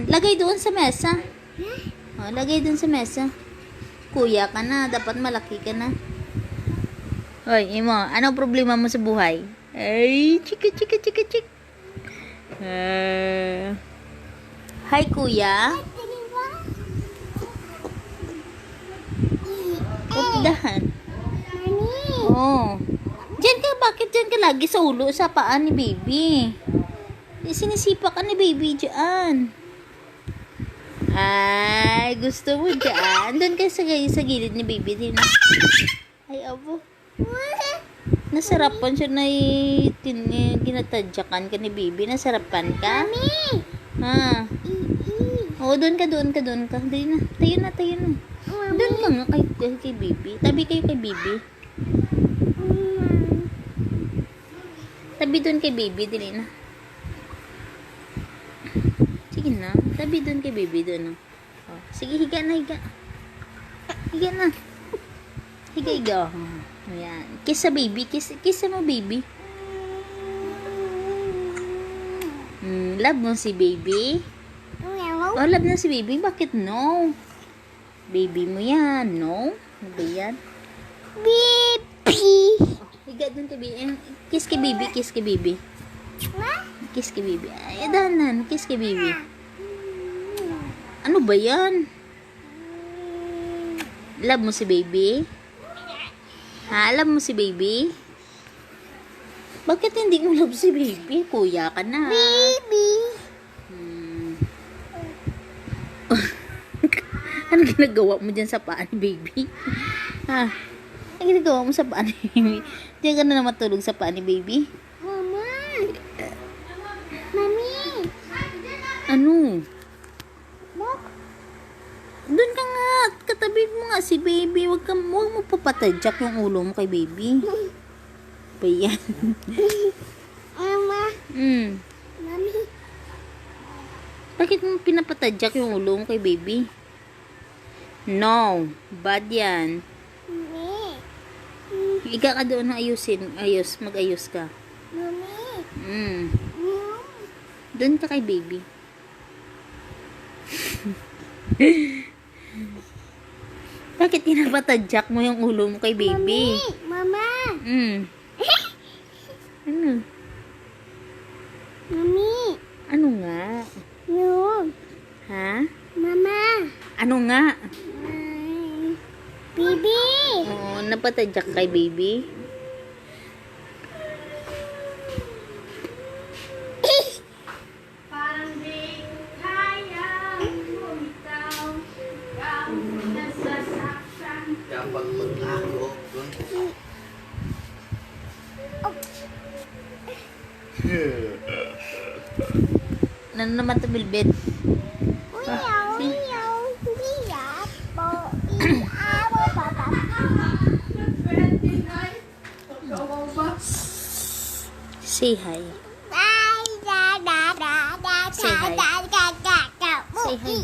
Lagay doon sa mesa. Oh, lagay doon sa mesa. Kuya ka na. Dapat malaki ka na. Hoy, Imo. Anong problema mo sa buhay? Ay, chika. Hi, kuya. Updahan. Oh. Diyan ka, bakit diyan ka lagi sa ulo, sa paa ni baby? Sinisipa ka ni baby diyan. Ay, gusto mo diyan. Doon ka sa gilid ni baby din. Ay, abo. Nasarapan siya na ginatadyakan ka ni baby. Nasarapan ka? Mami! Ha? Oo, doon ka. Dali na. Tayo na. Doon ka nga kay baby. Tabi kayo kay baby. Tabi doon kay baby. Dali na. Sige na. Tabi doon kay baby. Doon. Oh. Sige, higa na. Higa na. Higa. Ayan. Kiss sa baby. Kiss mo baby. Love mo si baby? Oh, love na si baby. Bakit no? Baby mo yan, no? Ano ba yan? Baby! Higa dun kay baby. Kiss kay baby. Kiss kay baby. Ay, dahanan. Kiss kay baby. Ano ba yan? Love mo si baby? Ha? Love mo si baby? Bakit hindi mo love si baby? Kuya ka na. Baby! Ano ginagawa mo dyan sa paa ni baby? Ha? Ano ginagawa mo sa paa ni baby? Diyan ka na naman tulog sa paa ni baby? Mama! Mami! Ano? Bok! Doon ka nga. Katabi mo nga si baby. Huwag mo papatadyak yung ulo mo kay baby. Ba yan? Mama! Mami! Bakit mo pinapatadyak yung ulo mo kay baby? No. Bad yan. Mami! Higa ka doon na ayusin. Mag-ayos ka. Mami! Doon ka kay baby. Bakit pinapatadyak mo yung ulo mo kay baby? Mama! Ano? Mami! Ano nga? No! Ha? Mama! Ano nga? Baby! Oo, napatadyak kay baby. Parang di kayang bumitaw, ikaw nasasaktan. Kapag maglago, Ano naman to, Bilbet? Uyaw! si- Uyaw! Uyaw! Po! Iyaw! Papa! 29, ikaw ba? Say hi. Say hi. Say hi.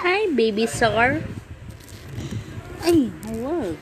Hi, baby star. Ay, wow.